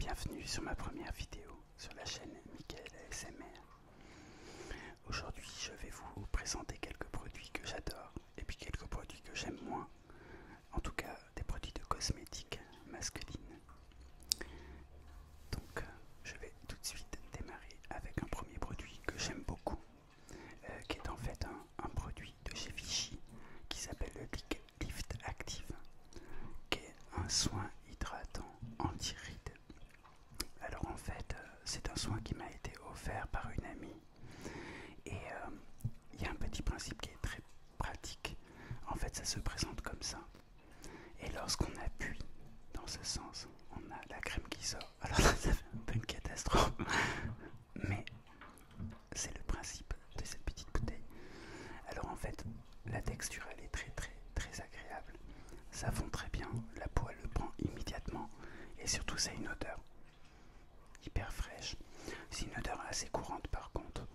bienvenue sur ma première vidéo sur la chaîne Mickaël ASMR. Aujourd'hui je vais vous présenter quelques produits que j'adore et puis quelques produits que j'aime moins, en tout cas des produits de cosmétiques masculines. Donc je vais tout de suite démarrer avec un premier produit que j'aime beaucoup, qui est en fait un produit de chez Vichy qui s'appelle le Lift Active, qui est un soin hydratant anti-rides. Alors en fait, c'est un soin qui m'a été offert par une amie et il y a un petit principe qui est très pratique. En fait, ça se présente comme ça et lorsqu'on appuie dans ce sens, on a la crème qui sort. Alors là, ça fait un peu une catastrophe, mais c'est le principe de cette petite bouteille. Alors en fait, la texture elle est très agréable. Ça fond très bien, la peau elle le prend immédiatement et surtout ça a une odeur hyper fraîche. C'est une odeur assez courante par contre.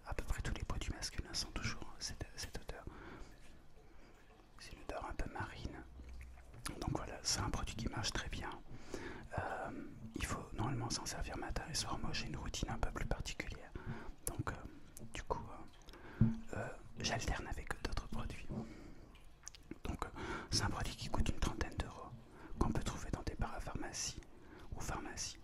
À peu près tous les produits masculins sont toujours cette odeur. C'est une odeur un peu marine. Donc voilà, c'est un produit qui marche très bien. Il faut normalement s'en servir matin et soir. Moi j'ai une routine un peu plus particulière. Donc du coup j'alterne avec d'autres produits. Donc c'est un produit qui coûte une trentaine d'euros, qu'on peut trouver dans des parapharmacies ou pharmacies.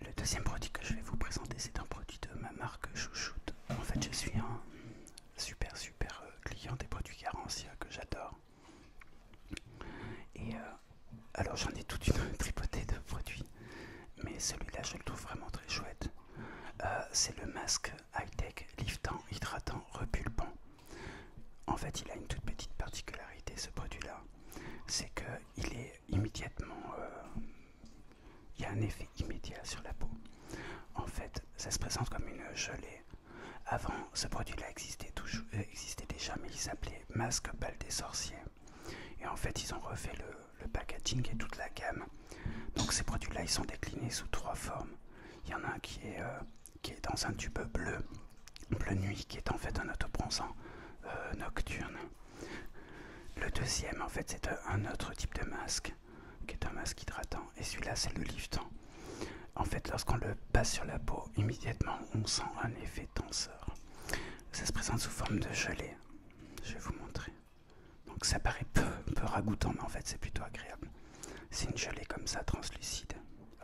Le deuxième produit que je vais vous présenter, c'est un produit de ma marque Chouchoute. En fait, je suis un super client des produits Garancia que j'adore. Et alors j'en ai toute une tripotée de produits, mais celui-là je le trouve vraiment très chouette. C'est le masque high-tech liftant, hydratant, repulpant. En fait, il a une toute petite particularité ce produit-là, c'est qu'il est immédiatement... il y a un effet immédiat sur la peau. En fait, ça se présente comme une gelée. Avant, ce produit-là existait déjà, mais il s'appelait masque balle des sorciers. Et en fait, ils ont refait le packaging et toute la gamme. Donc ces produits-là, ils sont déclinés sous 3 formes. Il y en a un qui est dans un tube bleu nuit, qui est en fait un autobronzant nocturne. Le deuxième, en fait, c'est un autre type de masque, qui est un masque hydratant, et celui-là c'est le liftant. En fait, lorsqu'on le passe sur la peau, immédiatement on sent un effet tenseur. Ça se présente sous forme de gelée. Je vais vous montrer. Donc ça paraît peu ragoûtant, mais en fait c'est plutôt agréable. C'est une gelée comme ça, translucide.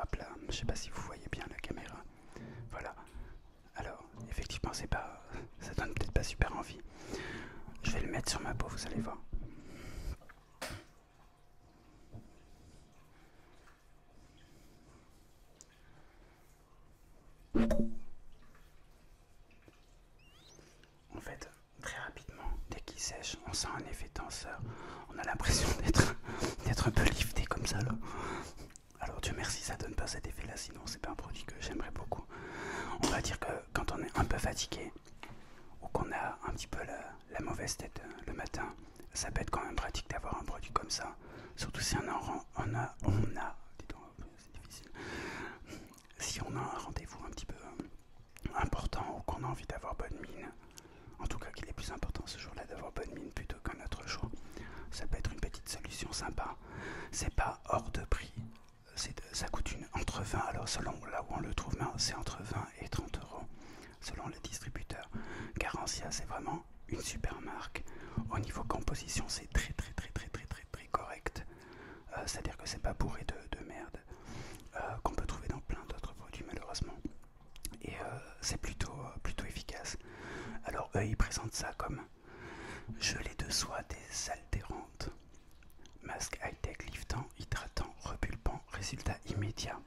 Hop là, je sais pas si vous voyez bien la caméra. Voilà. Alors, effectivement, ça donne peut-être pas super envie. Je vais le mettre sur ma peau, vous allez voir. En fait, très rapidement, dès qu'il sèche, on sent un effet tenseur. On a l'impression d'être un peu lifté comme ça là. Alors Dieu merci, ça donne pas cet effet là, sinon c'est pas un produit que j'aimerais beaucoup. On va dire que quand on est un peu fatigué ou qu'on a un petit peu la mauvaise tête le matin, ça peut être quand même pratique d'avoir un produit comme ça. Surtout si c'est difficile. Si on a un rendez-vous un petit peu important ou qu'on a envie d'avoir bonne mine, en tout cas qu'il est plus important ce jour-là d'avoir bonne mine plutôt qu'un autre jour, ça peut être une petite solution sympa. C'est pas hors de prix, ça coûte entre 20, alors selon là où on le trouve, c'est entre 20 et 30 euros selon le distributeur. Garancia, c'est vraiment une super marque. Au niveau composition, c'est très correct. C'est-à-dire que c'est pas bourré de merde qu'on peut trouver dans plein d'autres produits malheureusement. Et c'est plutôt efficace. Alors eux ils présentent ça comme gelée de soie désaltérante, masque high-tech liftant, hydratant, repulpant, résultat immédiat.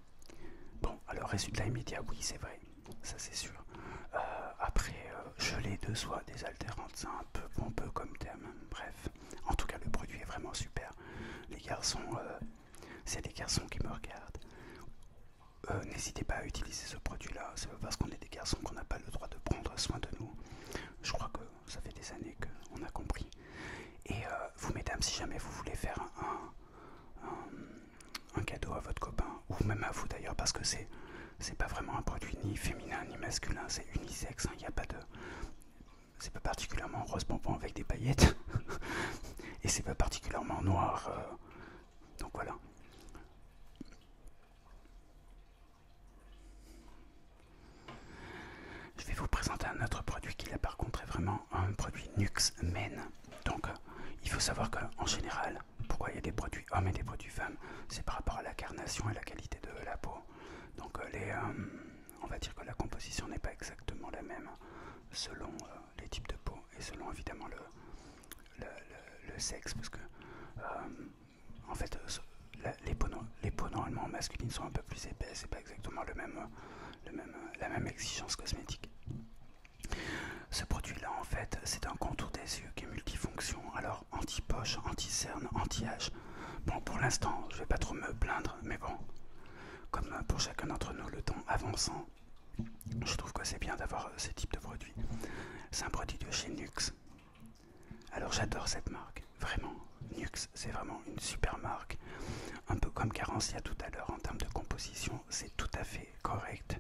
Bon, alors résultat immédiat, oui c'est vrai, ça c'est sûr. Après, gelée de soie désaltérante, c'est un peu pompeux comme terme. Bref, en tout cas le produit est vraiment super. Les garçons, c'est des garçons qui me regardent. N'hésitez pas à utiliser ce produit-là. C'est pas parce qu'on est des garçons qu'on n'a pas le droit de prendre soin de nous. Je crois que ça fait des années qu'on a compris. Et vous, mesdames, si jamais vous voulez faire un cadeau à votre copain, ou même à vous d'ailleurs, parce que c'est pas vraiment un produit ni féminin ni masculin, c'est unisexe. Il n'y a pas de... C'est pas particulièrement rose bonbon avec des paillettes. Et c'est pas particulièrement noir Nuxe Men. Donc il faut savoir qu'en général, pourquoi il y a des produits hommes et des produits femmes, c'est par rapport à la carnation et la qualité de la peau. Donc on va dire que la composition n'est pas exactement la même selon les types de peau et selon évidemment le sexe, parce que en fait les peaux normalement masculines sont un peu plus épaisses, c'est pas exactement la même exigence cosmétique. Ce produit-là, en fait, c'est un contour des yeux qui est multifonction. Alors, anti-poche, anti-cerne, anti-âge. Bon, pour l'instant, je vais pas trop me plaindre, mais bon, comme pour chacun d'entre nous, le temps avançant, je trouve que c'est bien d'avoir ce type de produit. C'est un produit de chez Nuxe. Alors, j'adore cette marque, vraiment. Nuxe, c'est vraiment une super marque. Un peu comme Carencia tout à l'heure, en termes de composition, c'est tout à fait correct.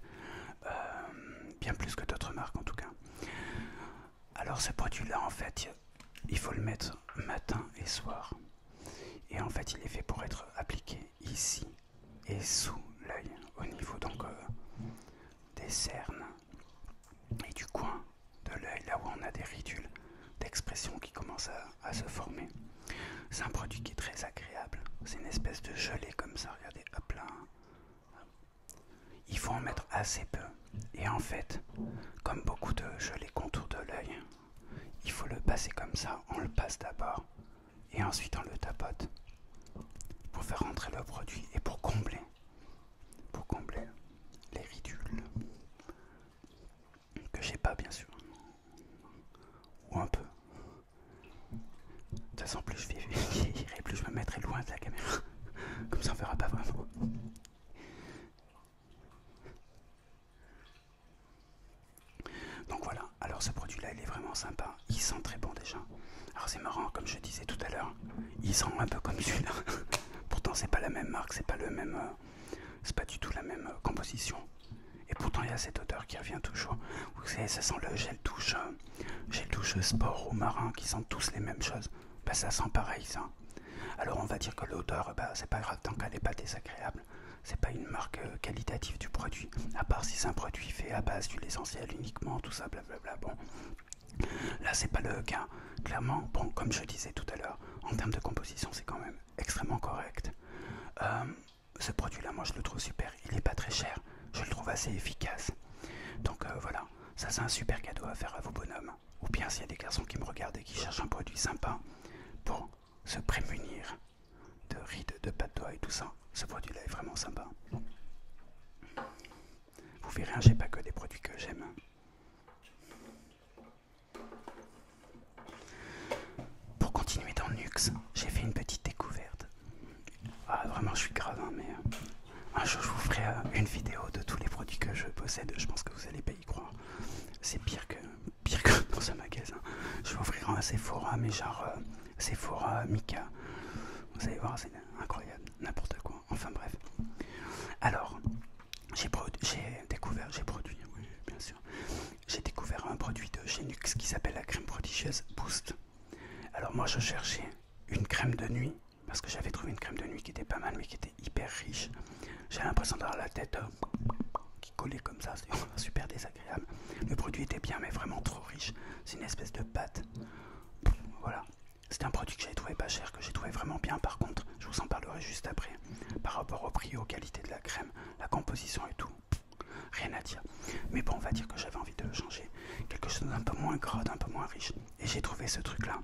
Bien plus que d'autres marques, en tout cas. Alors ce produit-là, en fait, il faut le mettre matin et soir. Et en fait, il est fait pour être appliqué ici et sous l'œil, au niveau donc des cernes et du coin de l'œil, là où on a des ridules d'expression qui commencent à se former. C'est un produit qui est très agréable. C'est une espèce de gelée comme ça, regardez, hop là. Il faut en mettre assez peu. Et en fait, comme beaucoup de gelées contour de l'œil, il faut le passer comme ça. On le passe d'abord et ensuite on le tapote pour faire rentrer le produit et pour combler les ridules que j'ai pas, bien sûr, ou un peu. De toute façon, plus je vieillirai, plus je me mettrai loin de la caméra, comme ça on verra pas vraiment. Donc voilà, alors ce produit-là, il est vraiment sympa. Il sent très bon déjà. Alors c'est marrant, comme je disais tout à l'heure, il sent un peu comme celui-là. Pourtant, c'est pas la même marque, c'est pas du tout la même composition. Et pourtant, il y a cette odeur qui revient toujours. Vous savez, ça sent le gel douche sport ou marin, qui sentent tous les mêmes choses. Bah, ça sent pareil, ça. Alors on va dire que l'odeur, bah, c'est pas grave tant qu'elle n'est pas désagréable. C'est pas une marque qualitative du produit, à part si c'est un produit fait à base d'huile essentielle uniquement, tout ça, blablabla. Bon, là c'est pas le cas. Clairement, bon, comme je disais tout à l'heure, en termes de composition, c'est quand même extrêmement correct. Ce produit-là, moi je le trouve super. Il est pas très cher, je le trouve assez efficace. Donc voilà, ça c'est un super cadeau à faire à vos bonhommes. Ou bien s'il y a des garçons qui me regardent et qui cherchent un produit sympa pour se prémunir de rides, de pattes d'oie et tout ça, ce produit-là est vraiment sympa. Vous verrez, j'ai pas que des produits que j'aime. Pour continuer dans Nuxe, j'ai fait une petite découverte. Ah, vraiment, je suis grave, hein, mais un jour je vous ferai une vidéo de tous les produits que je possède. Je pense que vous allez pas y croire. C'est pire que dans un magasin. Je vais ouvrir un Sephora, mais genre Sephora Mika. Vous allez voir, c'est incroyable, n'importe quoi. Enfin bref. Alors, j'ai découvert un produit de chez Nuxe qui s'appelle la crème prodigieuse Boost. Alors moi, je cherchais une crème de nuit parce que j'avais trouvé une crème de nuit qui était pas mal, mais qui était hyper riche. J'ai l'impression d'avoir la tête qui collait comme ça, c'était super désagréable. Le produit était bien, mais vraiment trop riche. C'est une espèce de pâte. Voilà. C'était un produit que j'avais trouvé pas cher, que j'ai trouvé vraiment bien. Par contre, je vous en parlerai juste après. Par rapport au prix, aux qualités de la crème, la composition et tout, rien à dire. Mais bon, on va dire que j'avais envie de changer quelque chose d'un peu moins gras, d'un peu moins riche. Et j'ai trouvé ce truc-là.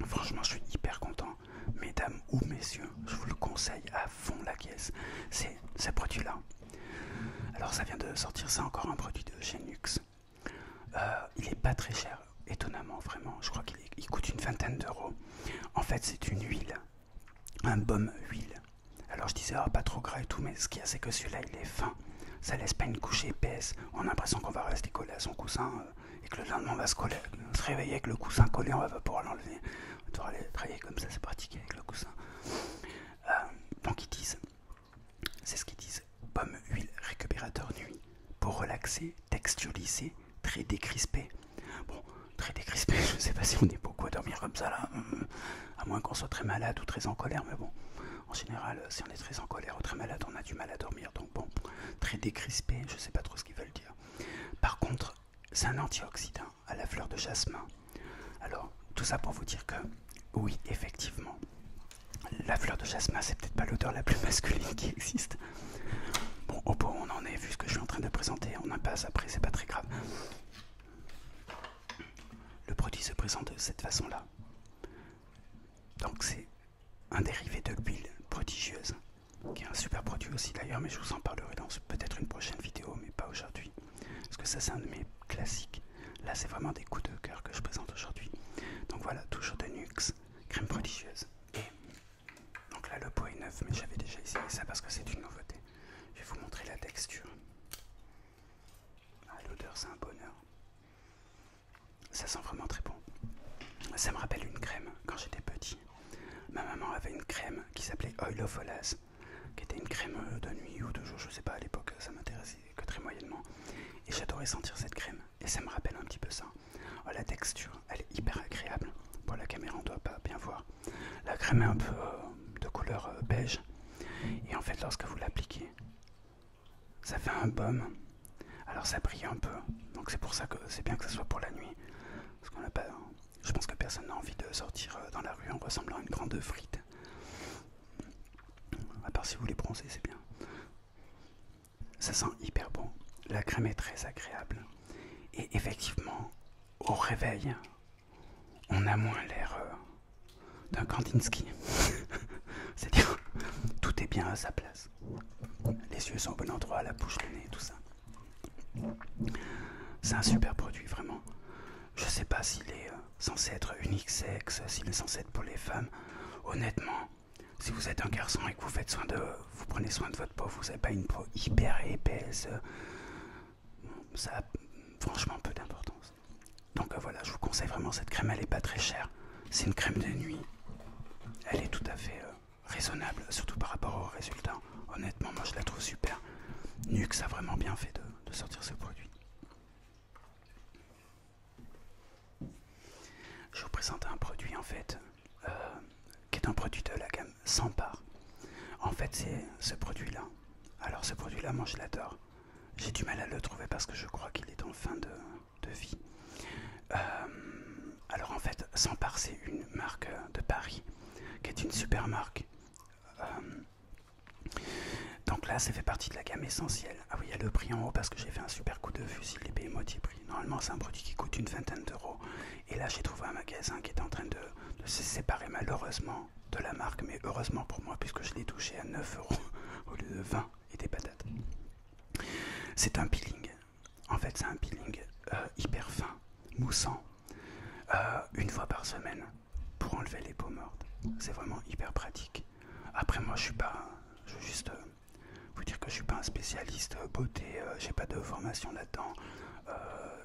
Franchement, je suis hyper content. Mesdames ou messieurs, je vous le conseille à fond la caisse. C'est ce produit-là. Alors, ça vient de sortir, c'est encore un produit de chez Nuxe. Il est pas très cher. Étonnamment, vraiment, je crois qu'il coûte une vingtaine d'euros. En fait, c'est une huile, un baume huile. Alors je disais, pas trop gras et tout, mais ce qu'il y a, c'est que celui-là, il est fin. Ça laisse pas une couche épaisse. On a l'impression qu'on va rester collé à son coussin et que le lendemain, on va se réveiller avec le coussin collé, on va pas pouvoir l'enlever. On va devoir aller travailler comme ça, c'est pratique avec le coussin. Donc ils disent, c'est ce qu'ils disent, baume huile récupérateur nuit pour relaxer, texturiser, très décrispé. Bon, très décrispé, je sais pas si on est beaucoup à dormir comme ça là, à moins qu'on soit très malade ou très en colère, mais bon, en général, si on est très en colère ou très malade, on a du mal à dormir, donc bon, très décrispé, je sais pas trop ce qu'ils veulent dire. Par contre, c'est un antioxydant à la fleur de jasmin. Alors, tout ça pour vous dire que, oui, effectivement, la fleur de jasmin, c'est peut-être pas l'odeur la plus masculine qui existe. Bon, au pot, on en est, vu ce que je suis en train de présenter, on en passe après, c'est pas très grave. Le produit se présente de cette façon-là. Donc, c'est un dérivé de l'huile prodigieuse, qui est un super produit aussi d'ailleurs, mais je vous en parlerai dans peut-être une prochaine vidéo, mais pas aujourd'hui. Parce que ça, c'est un de mes classiques. Là, c'est vraiment des coups de cœur que je présente aujourd'hui. Donc voilà, toujours de Nuxe, crème prodigieuse. Et donc là, le pot est neuf, mais j'avais déjà essayé ça parce que c'est une nouveauté. Je vais vous montrer la texture. Ah, l'odeur, c'est un bonheur. Ça sent vraiment très bon. Ça me rappelle une crème quand j'étais petit. Ma maman avait une crème qui s'appelait Oil of Olas, qui était une crème de nuit ou de jour, je sais pas, à l'époque ça m'intéressait que très moyennement. Et j'adorais sentir cette crème, et ça me rappelle un petit peu ça. Oh, la texture, elle est hyper agréable. Pour la caméra, on doit pas bien voir. La crème est un peu de couleur beige, et en fait, lorsque vous l'appliquez, ça fait un baume. Alors ça brille un peu, donc c'est pour ça que c'est bien que ce soit pour la nuit. Parce qu'on n'a pas... Je pense que personne n'a envie de sortir dans la rue en ressemblant à une grande frite. À part si vous voulez bronzer, c'est bien. Ça sent hyper bon. La crème est très agréable. Et effectivement, au réveil, on a moins l'air d'un Kandinsky. C'est-à-dire, tout est bien à sa place. Les yeux sont au bon endroit, la bouche, le nez, tout ça. C'est un super produit, vraiment. Je sais pas s'il est censé être unisexe, s'il est censé être pour les femmes. Honnêtement, si vous êtes un garçon et que vous prenez soin de votre peau, vous n'avez pas une peau hyper épaisse, ça a franchement peu d'importance. Donc voilà, je vous conseille vraiment cette crème, elle n'est pas très chère. C'est une crème de nuit. Elle est tout à fait raisonnable, surtout par rapport aux résultats. Honnêtement, moi je la trouve super. Nuxe a vraiment bien fait de sortir ce produit. Je vous présente un produit en fait qui est un produit de la gamme Sampar. En fait, c'est ce produit-là. Alors ce produit-là, moi je l'adore. J'ai du mal à le trouver parce que je crois qu'il est en fin de vie. Alors en fait, Sampar, c'est une marque de Paris qui est une super marque. Donc là, ça fait partie de la gamme essentielle. Ah oui, il y a le prix en haut parce que j'ai fait un super coup de fusil, les payé moitié prix. Normalement, c'est un produit qui coûte une vingtaine d'euros. Et là, j'ai trouvé un magasin qui est en train de se séparer malheureusement de la marque, mais heureusement pour moi, puisque je l'ai touché à 9 euros au lieu de 20 et des patates. C'est un peeling. En fait, c'est un peeling hyper fin, moussant, une fois par semaine pour enlever les peaux mortes. C'est vraiment hyper pratique. Après, moi, je veux juste vous dire que je suis pas un spécialiste beauté, j'ai pas de formation là-dedans.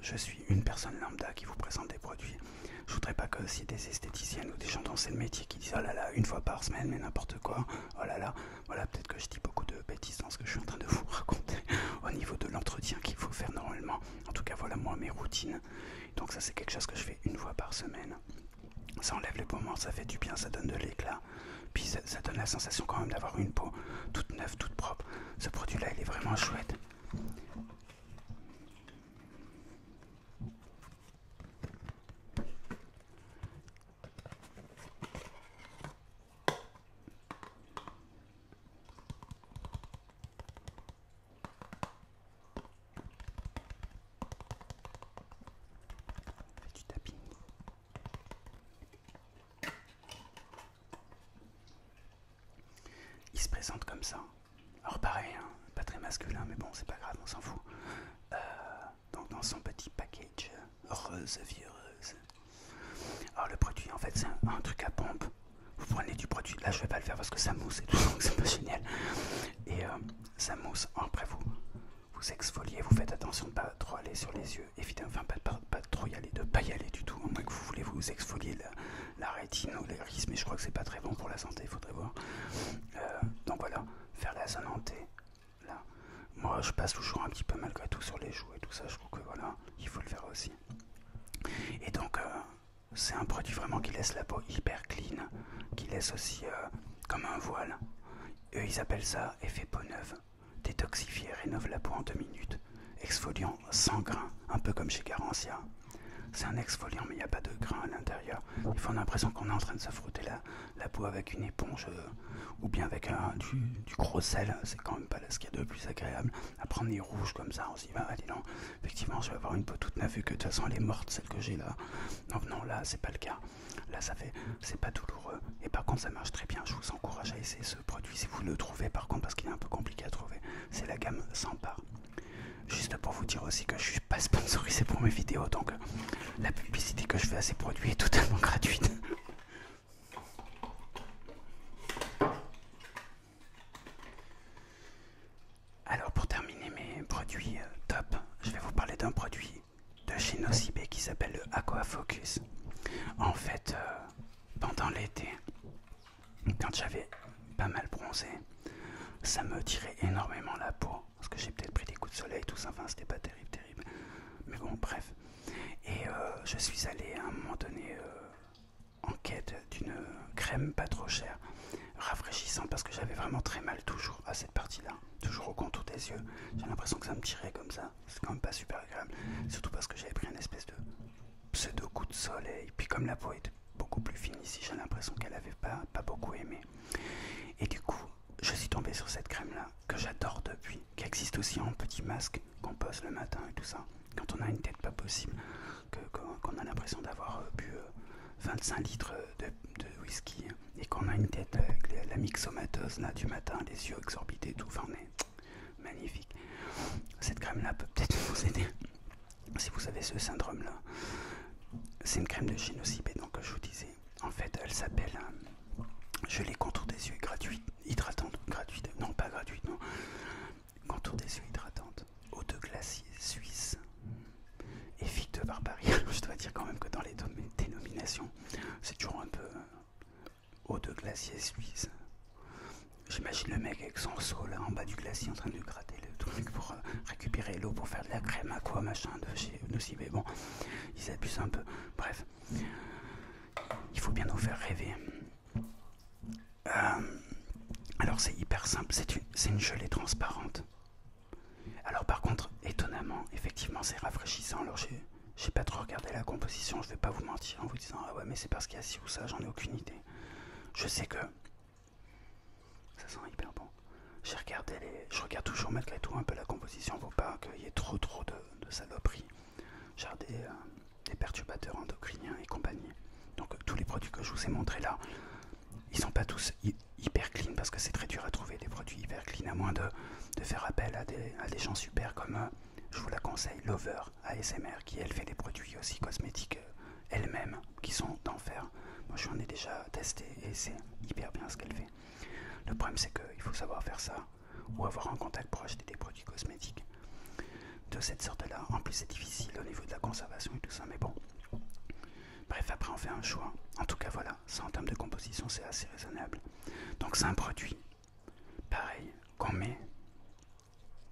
Je suis une personne lambda qui vous présente des produits. Je voudrais pas que si des esthéticiennes ou des gens dont c'est le métier qui disent oh là là, une fois par semaine, mais n'importe quoi, oh là là, voilà, peut-être que je dis beaucoup de bêtises dans ce que je suis en train de vous raconter au niveau de l'entretien qu'il faut faire normalement. En tout cas, voilà moi mes routines. Donc ça, c'est quelque chose que je fais une fois par semaine. Ça enlève les peaux mortes, ça fait du bien, ça donne de l'éclat. Puis ça donne la sensation quand même d'avoir une peau toute neuve, toute propre. Ce produit-là, il est vraiment chouette. Du tapping. Il se présente comme ça. Alors pareil, hein, pas très masculin, mais bon, c'est pas grave, on s'en fout. Donc dans son petit package rose, vie heureuse. Alors le produit, en fait, c'est un truc à pompe. Vous prenez du produit, là je vais pas le faire parce que ça mousse et tout, donc c'est pas génial. Et ça mousse, après vous exfoliez, vous faites attention de pas trop aller sur les yeux, évidemment, enfin pas trop y aller, de pas y aller du tout, à moins que vous voulez vous exfolier la rétine ou l'iris, mais je crois que c'est pas très bon pour la santé, il faudrait voir. Donc voilà, faire la zone en T, là. Moi je passe toujours un petit peu malgré tout sur les joues et tout ça, je trouve que voilà, il faut le faire aussi. Et donc c'est un produit vraiment qui laisse la peau hyper clean, qui laisse aussi comme un voile. Eux ils appellent ça effet peau neuve. Détoxifier, rénove la peau en 2 minutes. Exfoliant sans grain, un peu comme chez Garancia. c'est un exfoliant, mais il n'y a pas de grain à l'intérieur. Des fois, on a l'impression qu'on est en train de se frotter la peau avec une éponge ou bien avec du gros sel. C'est quand même pas ce qu'il y a de plus agréable. Après, on est rouge comme ça, on se dit, bah, dis donc, effectivement, je vais avoir une peau toute neuve, vu que de toute façon, elle est morte, celle que j'ai là. Donc, non, là, c'est pas le cas. Là, c'est pas douloureux. Et par contre, ça marche très bien. Je vous encourage à essayer ce produit si vous le trouvez, par contre, parce qu'il est un peu compliqué à trouver. C'est la gamme Sans Part. Juste pour vous dire aussi que je suis pas sponsorisé pour mes vidéos, donc la publicité que je fais à ces produits est totalement gratuite. Alors pour terminer mes produits top, je vais vous parler d'un produit de chez Nocibé qui s'appelle le Aqua Focus. En fait, pendant l'été, quand j'avais pas mal bronzé, ça me tirait énormément la peau, parce que j'ai peut-être pris des coups de soleil, tout ça, enfin c'était pas terrible, terrible. Mais bon, bref. Et je suis allé à un moment donné en quête d'une crème pas trop chère, rafraîchissante, parce que j'avais vraiment très mal toujours à cette partie-là, toujours au contour des yeux. J'ai l'impression que ça me tirait comme ça, c'est quand même pas super agréable, surtout parce que j'avais pris une espèce de pseudo coup de soleil, puis comme la peau était beaucoup plus fine ici, j'ai l'impression qu'elle avait pas beaucoup aimé. Et du coup, je suis tombé sur cette crème là que j'adore depuis, qui existe aussi en petit masque qu'on pose le matin et tout ça. Quand on a une tête pas possible, qu'on a l'impression d'avoir bu 25 litres de whisky et qu'on a une tête avec la myxomatose là du matin, les yeux exorbités et tout, enfin on est magnifique. Cette crème là peut peut-être vous aider si vous avez ce syndrome là. C'est une crème de chez Nocibé, donc je vous disais, en fait elle s'appelle gelée contour des yeux gratuite, hydratante, gratuite, non pas gratuite, non, contour des yeux hydratante, eau de glacier suisse et figue de Barbarie. Je dois dire quand même que dans les dénominations, c'est toujours un peu eau de glacier suisse. J'imagine le mec avec son seau là en bas du glacier en train de gratter le truc pour récupérer l'eau pour faire de la crème à quoi machin de chez Nocibé. Bon, ils abusent un peu. Bref, il faut bien nous faire rêver. Alors c'est hyper simple, c'est une gelée transparente. Alors par contre, étonnamment, effectivement c'est rafraîchissant. Alors j'ai pas trop regardé la composition, je vais pas vous mentir en vous disant ah ouais mais c'est parce qu'il y a ci ou ça, j'en ai aucune idée. Je sais que ça sent hyper bon. Je regarde toujours malgré tout un peu la composition pour pas qu'il y ait trop de saloperies. Genre des perturbateurs endocriniens et compagnie. Donc tous les produits que je vous ai montrés là, ils sont pas tous hyper clean parce que c'est très dur à trouver des produits hyper clean à moins de faire appel à des gens super comme je vous la conseille, Lover ASMR qui elle fait des produits aussi cosmétiques elle-même qui sont d'enfer. Moi j'en ai déjà testé et c'est hyper bien ce qu'elle fait. Le problème c'est qu'il faut savoir faire ça ou avoir un contact pour acheter des produits cosmétiques de cette sorte là. En plus c'est difficile au niveau de la conservation et tout ça mais bon. Bref, après on fait un choix. En tout cas voilà, ça en termes de composition c'est assez raisonnable. Donc c'est un produit, pareil, qu'on met,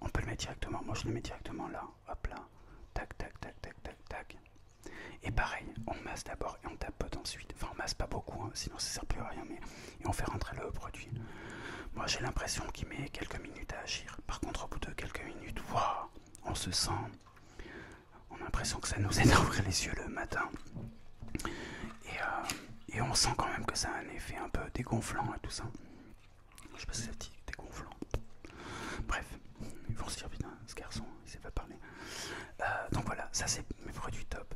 on peut le mettre directement, moi je le mets directement là, hop là, tac tac tac tac tac tac. Et pareil, on masse d'abord et on tapote ensuite. Enfin on masse pas beaucoup, hein, sinon ça sert plus à rien, mais et on fait rentrer le produit. Moi j'ai l'impression qu'il met quelques minutes à agir. Par contre au bout de quelques minutes, waouh, on se sent, on a l'impression que ça nous aide à ouvrir les yeux le matin. Et on sent quand même que ça a un effet un peu dégonflant et tout ça. Je sais pas si c'est dit dégonflant. Bref, ils vont se dire putain, ce garçon, il sait pas parler. Donc voilà, ça c'est mes produits top.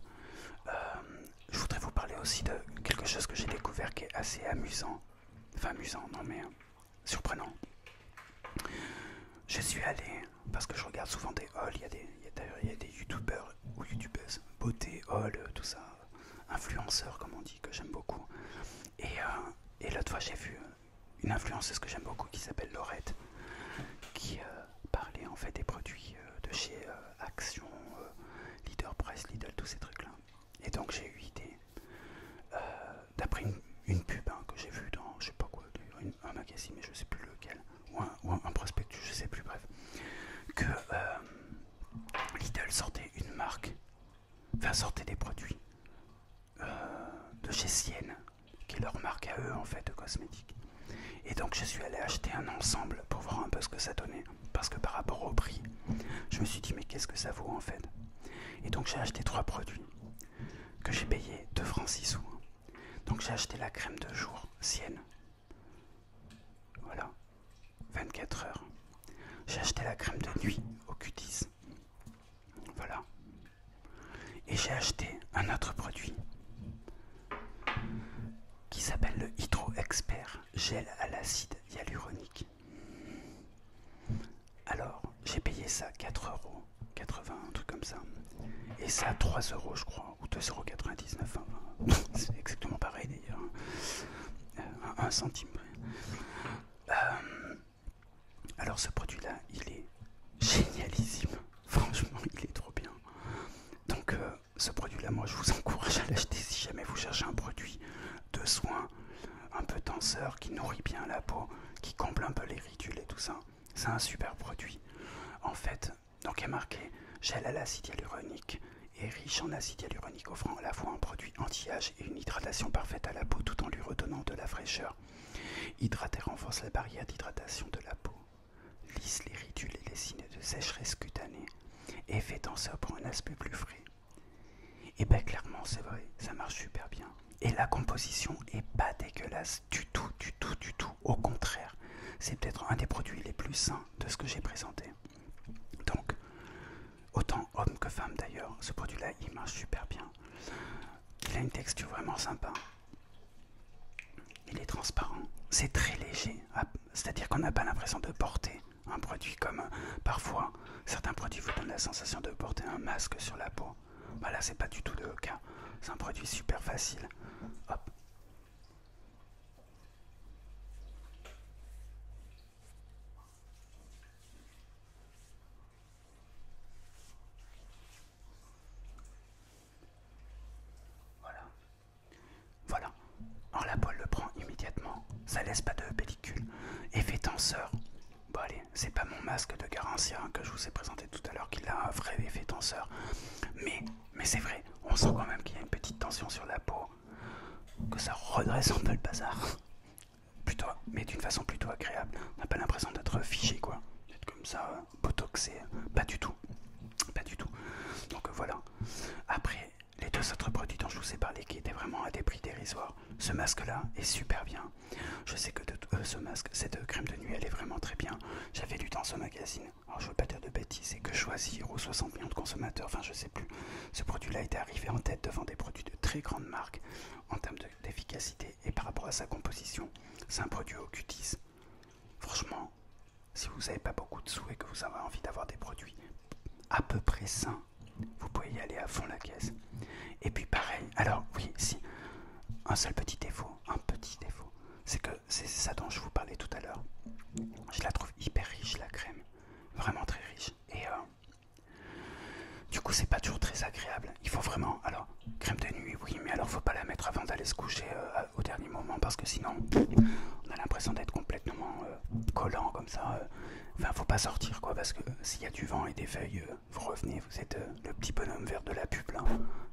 Je voudrais vous parler aussi de quelque chose que j'ai découvert qui est assez amusant. Enfin amusant, non mais surprenant. Je suis allé, parce que je regarde souvent des hauls, il y a des youtubeurs ou youtubeuses, beauté, haul, tout ça. Influenceur comme on dit, que j'aime beaucoup, et l'autre fois j'ai vu une influenceuse que j'aime beaucoup qui s'appelle Laurette qui parlait en fait des produits de chez Action, Leader Price, Lidl, tous ces trucs là, et donc j'ai eu idée d'après une pub que j'ai vue dans je sais pas quoi, un magazine mais je sais plus lequel, ou un prospectus, je sais plus, bref, que Lidl sortait une marque, enfin sortait des produits de chez Sienne, qui est leur marque à eux en fait de cosmétiques. Et donc je suis allé acheter un ensemble pour voir un peu ce que ça donnait, parce que par rapport au prix, je me suis dit mais qu'est-ce que ça vaut en fait. Et donc j'ai acheté 3 produits. que j'ai payé 2 francs 6 sous. Donc j'ai acheté la crème de jour Sienne. Voilà, 24 heures. J'ai acheté la crème de nuit au Q10. Voilà. Et j'ai acheté un autre produit qui s'appelle le Hydro Expert gel à l'acide hyaluronique. Alors, j'ai payé ça 4,80 €, un truc comme ça. Et ça 3 € je crois, ou 2,99 €. Enfin, c'est exactement pareil d'ailleurs. 1 centime près. Alors ce produit-là, il est génialissime. Franchement, il est trop bien. Donc ce produit-là, moi je vous encourage à l'acheter si jamais vous cherchez un produit de soins un peu tenseur, qui nourrit bien la peau, qui comble un peu les ridules et tout ça. C'est un super produit. En fait, donc il y a marqué gel à l'acide hyaluronique et riche en acide hyaluronique, offrant à la fois un produit anti-âge et une hydratation parfaite à la peau tout en lui redonnant de la fraîcheur. Hydrate et renforce la barrière d'hydratation de la peau. Lisse les ridules et les signes de sécheresse cutanée. Effet tenseur pour un aspect plus frais. Et ben clairement c'est vrai, ça marche super bien. Et la composition est pas dégueulasse du tout, du tout, du tout. Au contraire, c'est peut-être un des produits les plus sains de ce que j'ai présenté. Donc, autant homme que femme d'ailleurs, ce produit-là il marche super bien. Il a une texture vraiment sympa. Il est transparent, c'est très léger, c'est-à-dire qu'on n'a pas l'impression de porter un produit comme parfois certains produits vous donnent la sensation de porter un masque sur la peau. Bah là c'est pas du tout le cas, c'est un produit super facile. Hop. Voilà. Voilà. Alors la peau elle le prend immédiatement, ça laisse pas de pellicule. Effet tenseur. Bon allez, c'est pas mon masque de Garantia que je vous ai présenté tout à l'heure qui a un vrai effet tenseur. Mais c'est vrai, on sent quand même qu'il y a une petite tension sur la peau, que ça redresse un peu le bazar. Plutôt, mais d'une façon plutôt agréable. On n'a pas l'impression d'être figé quoi, d'être comme ça, botoxé. Pas du tout. Pas du tout. Donc voilà. Après, les deux autres produits dont je vous ai parlé qui étaient vraiment à des prix dérisoires. Ce masque-là est super bien. Je sais que ce masque, cette crème de nuit, elle est vraiment très bien. J'avais lu dans ce magazine, alors je veux pas dire de bêtises, c'est que Choisir ou 60 millions de consommateurs, enfin je sais plus. Ce produit-là était arrivé en tête devant des produits de très grande marque en termes d'efficacité et par rapport à sa composition. C'est un produit au Q10. Franchement, si vous n'avez pas beaucoup de sous et que vous avez envie d'avoir des produits à peu près sains, vous pouvez y aller à fond la caisse. Et puis pareil, alors oui, si, un seul petit défaut, c'est que c'est ça dont je vous parlais tout à l'heure. Je la trouve hyper riche la crème, vraiment très riche. Et du coup c'est pas toujours très agréable. Il faut vraiment, alors crème de nuit oui, mais alors faut pas la mettre avant d'aller se coucher au dernier moment parce que sinon on a l'impression d'être complètement collant comme ça. Enfin faut pas sortir quoi parce que s'il y a du vent et des feuilles, vous revenez, vous êtes le petit bonhomme vert de la pub là.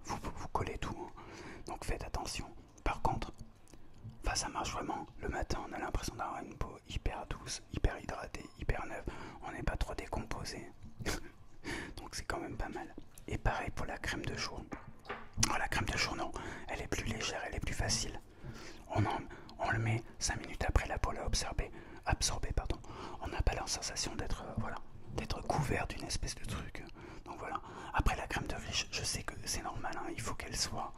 Vous collez tout. Hein. Donc faites attention. Par contre, enfin, ça marche vraiment. Le matin, on a l'impression d'avoir une peau hyper douce, hyper hydratée, hyper neuve. On n'est pas trop décomposé. Donc c'est quand même pas mal. Et pareil pour la crème de jour. Alors, la crème de jour, non. Elle est plus légère, elle est plus facile. On le met 5 minutes après la peau l'a absorbé. On n'a pas la sensation d'être d'être couvert d'une espèce de truc. Donc voilà. Après la crème de riche, je sais que c'est normal, hein, il faut qu'elle soit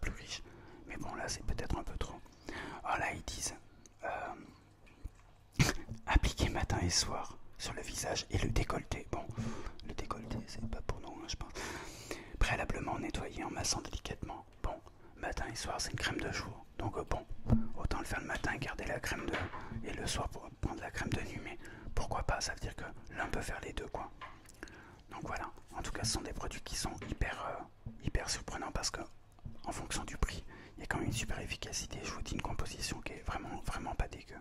plus riche. Mais bon là c'est peut-être un peu trop. Alors là ils disent appliquer matin et soir sur le visage et le décolleté. Bon, le décolleté c'est pas pour nous hein, je pense. Préalablement nettoyer en massant délicatement. Bon, matin et soir c'est une crème de jour. Donc bon, autant le faire le matin et garder la crème de... et le soir pour prendre la crème de nuit. Mais pourquoi pas, ça veut dire que l'un peut faire les deux quoi. Donc voilà, en tout cas ce sont des produits qui sont hyper surprenants parce que en fonction du prix, il y a quand même une super efficacité. Je vous dis une composition qui est vraiment pas dégueu.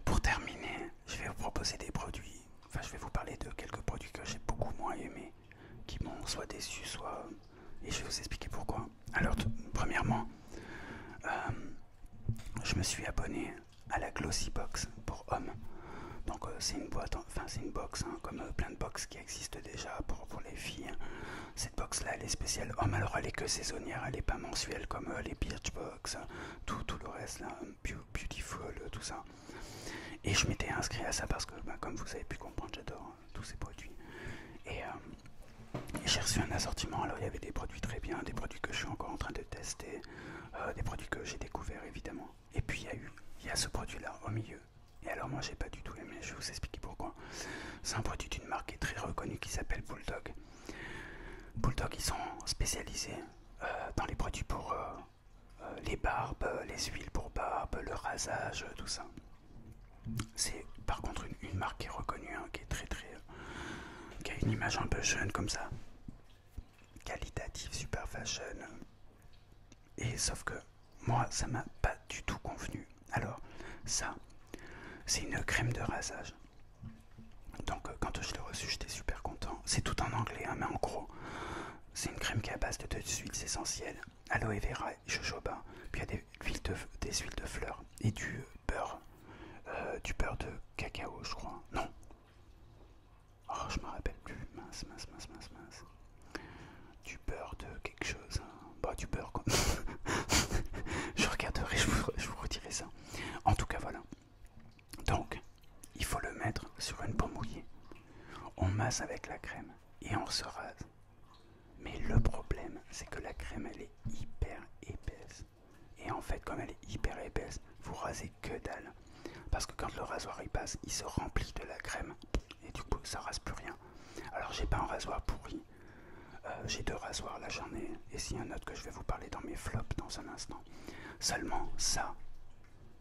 Pour terminer, je vais vous proposer des produits, enfin je vais vous parler de quelques produits que j'ai beaucoup moins aimés, qui m'ont soit déçu, soit... et je vais vous expliquer pourquoi. Alors premièrement, je me suis abonné à la Glossy Box pour hommes. Donc c'est une boîte, enfin c'est une box, hein, comme plein de box qui existent déjà pour les filles. Cette box là elle est spéciale homme, alors elle est que saisonnière, elle est pas mensuelle comme les Birchbox, tout le reste là, Beautiful, tout ça. Et je m'étais inscrit à ça parce que bah, comme vous avez pu comprendre, j'adore tous ces produits. Et j'ai reçu un assortiment, alors il y avait des produits très bien, des produits que je suis encore en train de tester, des produits que j'ai découverts évidemment. Et puis il y a ce produit là au milieu. Et alors moi j'ai pas du tout aimé, je vais vous expliquer pourquoi. C'est un produit d'une marque qui est très reconnue qui s'appelle Bulldog. Bulldog ils sont spécialisés dans les produits pour les barbes, les huiles pour barbe, le rasage, tout ça. C'est par contre une marque qui est reconnue, hein, qui est qui a une image un peu jeune comme ça, qualitative, super fashion. Et sauf que moi ça m'a pas du tout convenu. Alors ça, c'est une crème de rasage. Donc quand je l'ai reçue, j'étais super content. C'est tout en anglais, hein, mais en gros, c'est une crème qui est à base de 2 huiles essentielles, aloe vera et jojoba. Puis il y a des huiles de fleurs et du beurre de cacao, je crois. Non. Oh, je me rappelle plus. Mince. Du beurre de quelque chose. Bah, du beurre quoi. Je regarderai, je vous redirai ça. En tout cas, voilà. Donc, il faut le mettre sur une peau mouillée. On masse avec la crème et on se rase. Mais le problème, c'est que la crème, elle est hyper épaisse. Et en fait, comme elle est hyper épaisse, vous rasez que dalle. Parce que quand le rasoir y passe, il se remplit de la crème. Et du coup, ça rase plus rien. Alors, j'ai pas un rasoir pourri. J'ai 2 rasoirs, là j'en ai. Et s'il y a un autre que je vais vous parler dans mes flops dans un instant. Seulement, ça,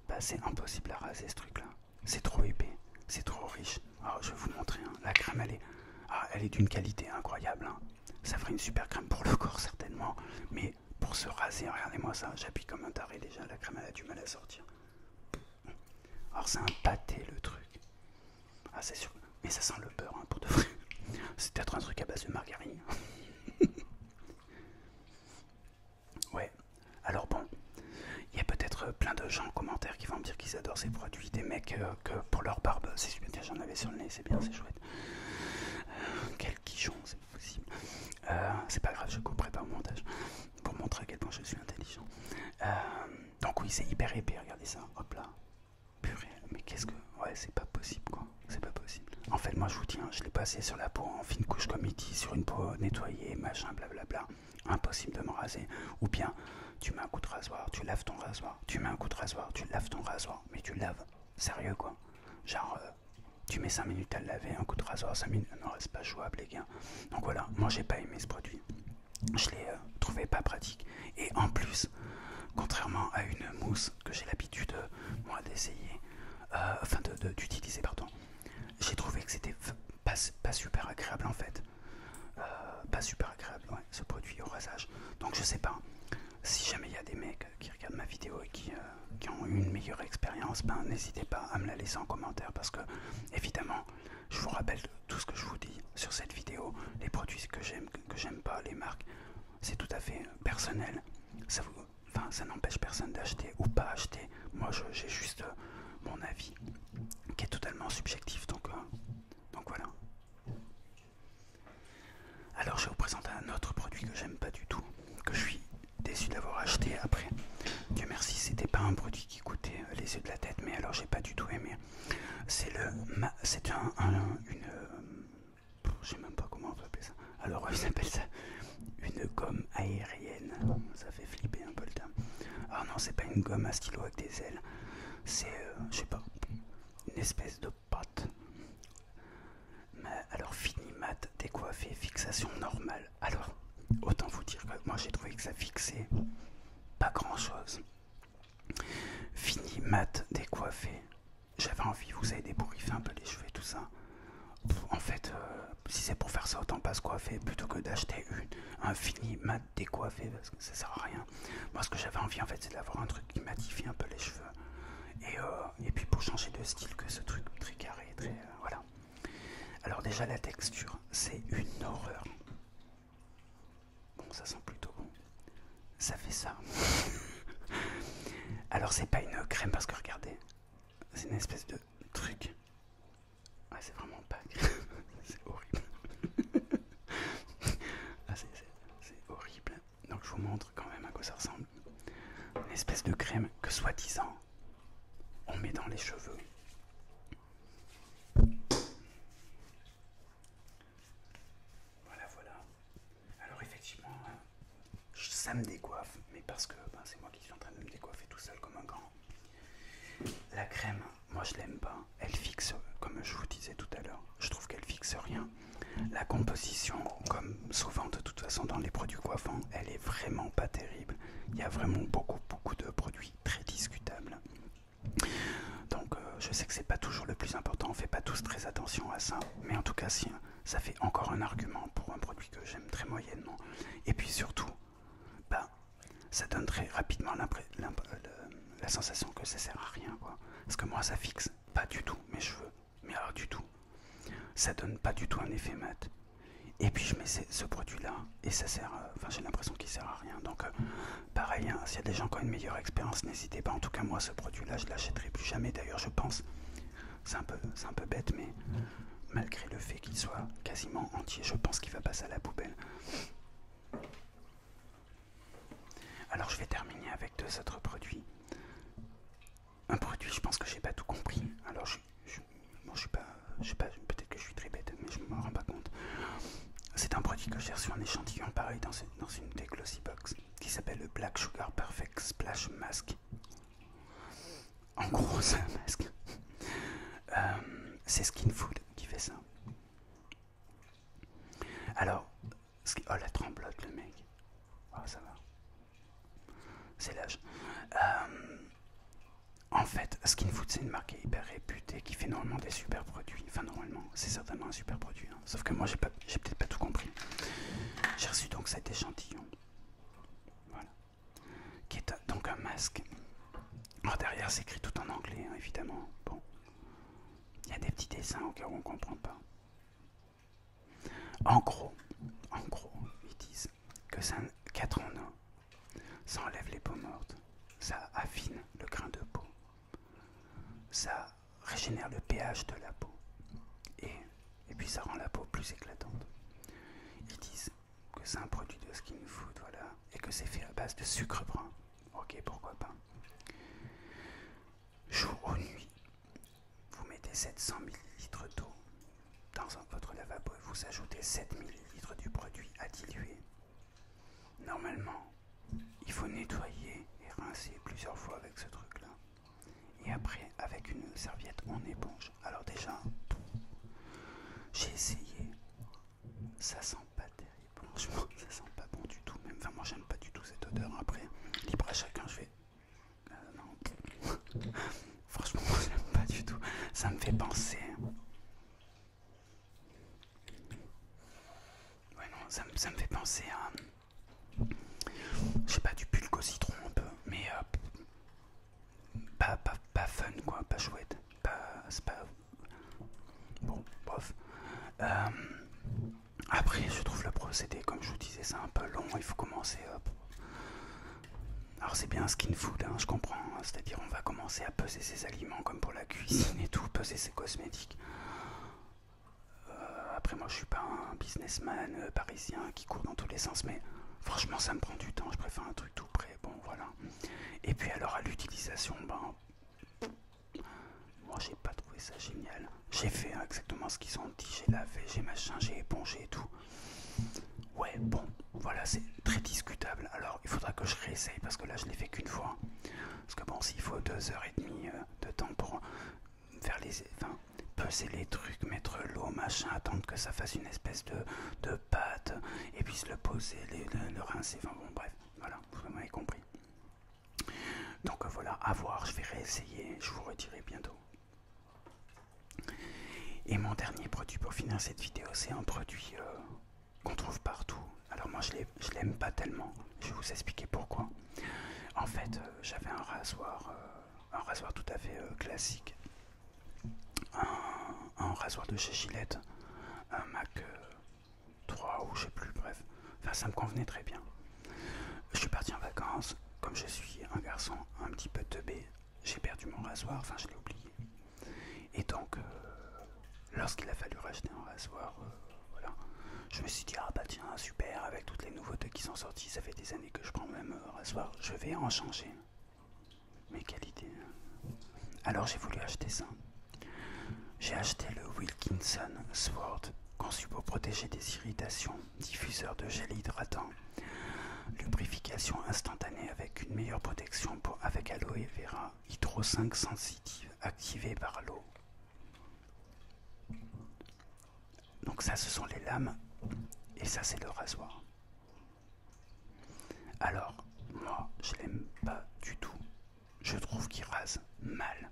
bah, c'est impossible à raser ce truc-là. C'est trop épais, c'est trop riche. Alors, je vais vous montrer. Hein. La crème, elle est d'une qualité incroyable. Hein. Ça ferait une super crème pour le corps, certainement. Mais pour se raser, regardez-moi ça. J'appuie comme un taré déjà. La crème, elle a du mal à sortir. Alors, c'est un pâté, le truc. Ah, c'est sûr. Mais ça sent le beurre, hein, pour de vrai. C'est peut-être un truc à base de margarine. Ouais. Alors bon, il y a peut-être plein de gens en commentaire qui vont me dire qu'ils adorent ces produits. Des mecs que pour leur barbe, c'est super. J'en avais sur le nez, c'est bien, c'est chouette. Quel quichon, c'est possible. C'est pas grave, je couperai pas au montage pour montrer à quel point je suis intelligent. Donc oui, c'est hyper épais, regardez ça. Hop là. Purée, mais qu'est-ce que... Ouais, c'est pas possible, quoi. C'est pas possible. En fait, moi, je vous dis, hein, je l'ai passé sur la peau en fine couche comme il dit, sur une peau nettoyée, machin, blablabla. Impossible de me raser. Ou bien, tu mets un coup de rasoir, tu laves ton rasoir. Tu mets un coup de rasoir, tu laves ton rasoir. Mais tu laves. Sérieux, quoi. Genre, tu mets 5 minutes à le laver, un coup de rasoir, 5 minutes... Non, c'est pas jouable, les gars. Donc voilà, moi, j'ai pas aimé ce produit. Je l'ai trouvé pas pratique. Et en plus, contrairement à une mousse que j'ai l'habitude, moi, d'essayer, enfin d'utiliser, pardon, j'ai trouvé que c'était pas super agréable en fait. Pas super agréable, ouais, ce produit au rasage. Donc je sais pas, si jamais il y a des mecs qui regardent ma vidéo et qui ont eu une meilleure expérience, ben n'hésitez pas à me la laisser en commentaire parce que, évidemment, je vous rappelle tout ce que je vous dis sur cette vidéo, les produits que j'aime pas, les marques, c'est tout à fait personnel. Ça n'empêche personne d'acheter ou pas acheter. Moi, j'ai juste mon avis qui est totalement subjectif. Donc voilà. Alors, je vais vous présenter un autre produit que j'aime pas du tout, que je suis déçu d'avoir acheté après. Dieu merci, c'était pas un produit qui coûtait les yeux de la tête, mais alors j'ai pas du tout aimé. C'est je sais même pas comment on peut appeler ça. Alors, ils appellent ça une gomme aérienne. Ça fait flipper un peu le terme. Ah non, c'est pas une gomme à stylo avec des ailes. C'est, je sais pas, une espèce de pâte. Mais alors, fini, mat, décoiffé, fixation normale. Alors, autant vous dire que moi j'ai trouvé que ça fixait pas grand chose. Fini, mat, décoiffé. J'avais envie, vous savez, d'ébouriffer un peu les cheveux et tout ça. En fait, si c'est pour faire ça, autant pas se coiffer plutôt que d'acheter un fini mat décoiffé parce que ça sert à rien. Moi, ce que j'avais envie, en fait, c'est d'avoir un truc qui matifie un peu les cheveux. Et puis pour changer de style, que ce truc très carré, très. Voilà. Alors, déjà, la texture, c'est une horreur. Bon, ça sent plutôt bon. Ça fait ça. Alors, c'est pas une crème parce que regardez, c'est une espèce de truc. c'est vraiment pas... c'est horrible. Ah, c'est horrible. Donc je vous montre quand même à quoi ça ressemble. Une espèce de crème que soi-disant on met dans les cheveux. Voilà, voilà. Alors effectivement, ça me décoiffe, mais parce que ben, c'est moi qui suis en train de me décoiffer tout seul comme un grand. La crème, moi je l'aime pas. Elle fixe, comme je vous disais tout à l'heure, je trouve qu'elle fixe rien. La composition, comme souvent de toute façon dans les produits coiffants, elle est vraiment pas terrible. Il y a vraiment beaucoup de produits très discutables. Donc je sais que c'est pas toujours le plus important, on fait pas tous très attention à ça, mais en tout cas si ça fait encore un argument pour un produit que j'aime très moyennement. Et puis surtout, bah, ça donne très rapidement la sensation que ça sert à rien, quoi. Parce que moi ça fixe pas du tout mes cheveux, mais alors du tout. Ça donne pas du tout un effet mat. Et puis je mets ce produit là et ça sert, enfin j'ai l'impression qu'il sert à rien. Donc pareil, hein, s'il y a des gens qui ont une meilleure expérience, n'hésitez pas. En tout cas moi ce produit là je l'achèterai plus jamais. D'ailleurs je pense, c'est un peu bête, mais malgré le fait qu'il soit quasiment entier, je pense qu'il va passer à la poubelle. Alors je vais terminer avec deux autres produits. Un produit, je pense que j'ai pas tout compris. Alors bon, je suis pas, peut-être que je suis très bête, mais je m'en rends pas compte. C'est un produit que j'ai reçu en échantillon, pareil, dans une des Glossy Box, qui s'appelle le Black Sugar Perfect Splash Mask. En gros, c'est un masque. C'est Skin Food qui fait ça. Alors, oh la tremblote, le mec. Oh, ça va. C'est l'âge. En fait, Skin Food, c'est une marque hyper réputée qui fait normalement des super produits. Enfin, normalement, c'est certainement un super produit. Hein. Sauf que moi, j'ai peut-être pas tout compris. J'ai reçu donc cet échantillon. Voilà. Qui est donc un masque. Alors derrière, c'est écrit tout en anglais, hein, évidemment. Bon. Il y a des petits dessins au cas où on ne comprend pas. En gros, ils disent que c'est un 4 en 1. Ça enlève les peaux mortes. Ça affine le grain de peau. Ça régénère le pH de la peau. Et puis ça rend la peau plus éclatante. Ils disent que c'est un produit de Skin Food, voilà, et que c'est fait à base de sucre brun. Ok, pourquoi pas. Jour ou nuit, vous mettez 700 ml d'eau dans votre lavabo et vous ajoutez 7 ml du produit à diluer. Normalement, il faut nettoyer et rincer plusieurs fois avec ce truc-là. Et après, avec une serviette, on éponge. Alors déjà, j'ai essayé. Ça sent pas terrible. Franchement, ça sent pas bon du tout. Même, enfin, moi, j'aime pas du tout cette odeur. Après, libre à chacun, je vais... non. Franchement, moi, j'aime pas du tout. Ça me fait penser... Ouais, non, ça me fait penser à... Je sais pas, du pulque au citron un peu. Mais... pas fun, quoi. Pas chouette. C'est pas... Bon, bof. Après, je trouve le procédé, comme je vous disais, c'est un peu long. Il faut commencer... Alors c'est bien Skin Food, hein, je comprends. Hein, c'est-à-dire on va commencer à peser ses aliments comme pour la cuisine et tout, peser ses cosmétiques. Après moi je suis pas un businessman parisien qui court dans tous les sens, mais franchement ça me prend du temps, je préfère un truc tout prêt, bon voilà. Et puis alors à l'utilisation, ben... Moi j'ai pas trouvé ça génial. J'ai fait exactement ce qu'ils ont dit, j'ai lavé, j'ai machin, j'ai épongé et tout. Ouais, bon, voilà, c'est très discutable. Alors, il faudra que je réessaye parce que là, je l'ai fait qu'une fois. Parce que bon, s'il faut 2h30 de temps pour faire enfin, peser les trucs, mettre l'eau, machin, attendre que ça fasse une espèce de pâte, et puis se le poser, le rincer, enfin bon, bref, voilà, vous m'avez compris. Donc voilà, à voir, je vais réessayer, je vous redirai bientôt. Et mon dernier produit pour finir cette vidéo, c'est un produit... qu'on trouve partout. Alors moi je l'aime pas tellement. Je vais vous expliquer pourquoi. En fait, j'avais un rasoir tout à fait classique. Un rasoir de chez Gillette, un Mac 3 ou je sais plus, bref. Enfin ça me convenait très bien. Je suis parti en vacances. Comme je suis un garçon un petit peu teubé, j'ai perdu mon rasoir, enfin je l'ai oublié. Et donc le lorsqu'il a fallu racheter un rasoir, voilà, je me suis dit ah bah tiens super, avec toutes les nouveautés qui sont sorties, ça fait des années que je prends le même rasoir, je vais en changer. Mais quelle idée. Alors j'ai voulu acheter ça. J'ai acheté le Wilkinson Sword, conçu pour protéger des irritations, diffuseur de gel hydratant, lubrification instantanée avec une meilleure protection avec aloe vera, Hydro 5 sensitive, activé par l'eau. Donc ça ce sont les lames et ça c'est le rasoir. Alors moi je l'aime pas du tout. Je trouve qu'il rase mal.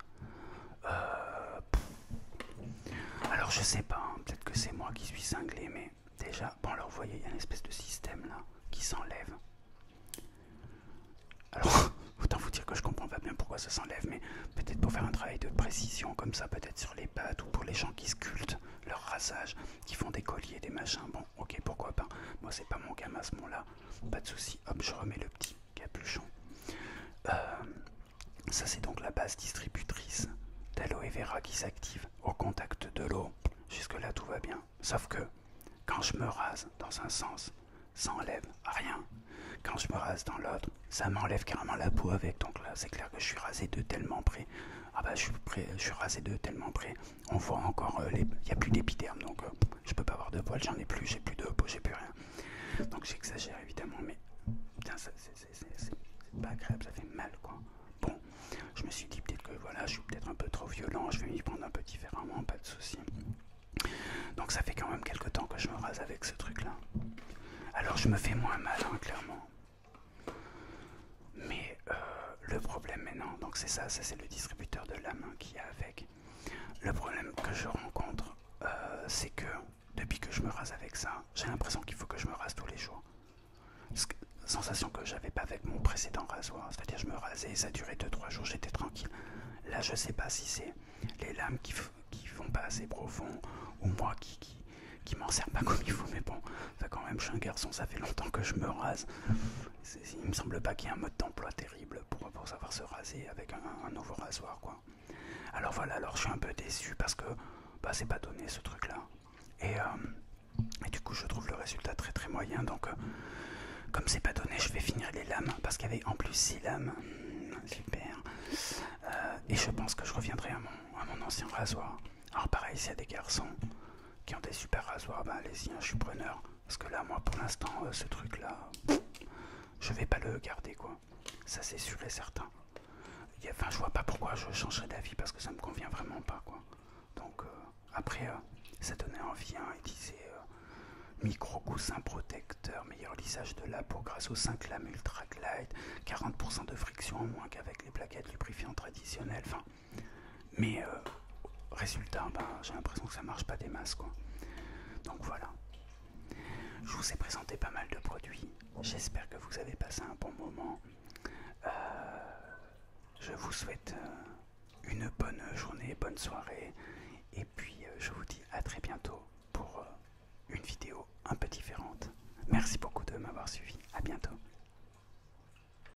Alors je sais pas, hein, peut-être que c'est moi qui suis cinglé, mais déjà, bon alors vous voyez, il y a une espèce de système là qui s'enlève. Alors, autant vous dire que je comprends pas bien pourquoi ça s'enlève, mais peut-être pour faire un travail de précision comme ça, peut-être sur les pattes, ou pour les gens qui sculptent leur rasage, qui font des colliers, des machins, bon ok pourquoi pas, moi c'est pas mon gamin à ce moment-là, pas de souci. Hop, je remets le petit capuchon. Ça c'est donc la base distributrice d'aloe vera qui s'active au contact de l'eau. Jusque là tout va bien, sauf que quand je me rase dans un sens, ça enlève rien. Quand je me rase dans l'autre, ça m'enlève carrément la peau avec. Donc là c'est clair que je suis rasé de tellement près. Ah bah je suis rasé de tellement près. On voit encore il n'y a plus d'épiderme, donc je peux pas avoir de poils, j'en ai plus, j'ai plus de peau, j'ai plus rien. Donc j'exagère évidemment, mais putain c'est pas agréable, ça fait mal quoi. Bon, je me suis dit peut-être que voilà, je suis peut-être un peu trop violent, je vais m'y prendre un peu différemment, pas de souci. Donc ça fait quand même quelques temps que je me rase avec ce truc là. Alors je me fais moins mal hein, clairement. Mais le problème maintenant, donc c'est ça c'est le distributeur de la main qui a avec. Le problème que je rencontre, c'est que depuis que je me rase avec ça, j'ai l'impression qu'il faut que je me rase tous les jours. Sensation que j'avais pas avec mon précédent rasoir, c'est-à-dire je me rasais, ça durait 2-3 jours, j'étais tranquille. Là je sais pas si c'est les lames qui vont pas assez profond, ou moi qui m'en sers pas comme il faut, mais bon, ça quand même je suis un garçon, ça fait longtemps que je me rase. Il me semble pas qu'il y ait un mode d'emploi terrible pour savoir se raser avec un nouveau rasoir quoi. Alors voilà, alors je suis un peu déçu parce que bah, c'est pas donné ce truc là. Et du coup je trouve le résultat très très moyen, donc comme c'est pas donné, je vais finir les lames parce qu'il y avait en plus 6 lames. Super. Et je pense que je reviendrai à mon ancien rasoir. Alors pareil, s'il y a des garçons qui ont des super rasoirs, bah allez-y, hein, je suis preneur. Parce que là, moi pour l'instant, ce truc là, je vais pas le garder quoi. Ça c'est sûr et certain. Enfin, je vois pas pourquoi je changerais d'avis parce que ça me convient vraiment pas quoi. Donc après, ça donnait envie, hein, il disait micro coussin protecteur, meilleur lissage de la peau grâce aux 5 lames Ultra Glide, 40% de friction en moins qu'avec les plaquettes lubrifiantes traditionnelles. Enfin, mais résultat, ben, j'ai l'impression que ça marche pas des masses quoi. Donc voilà. Je vous ai présenté pas mal de produits. J'espère que vous avez passé un bon moment. Je vous souhaite une bonne journée, bonne soirée. Et puis je vous dis à très bientôt pour une vidéo un peu différente. Merci beaucoup de m'avoir suivi. À bientôt.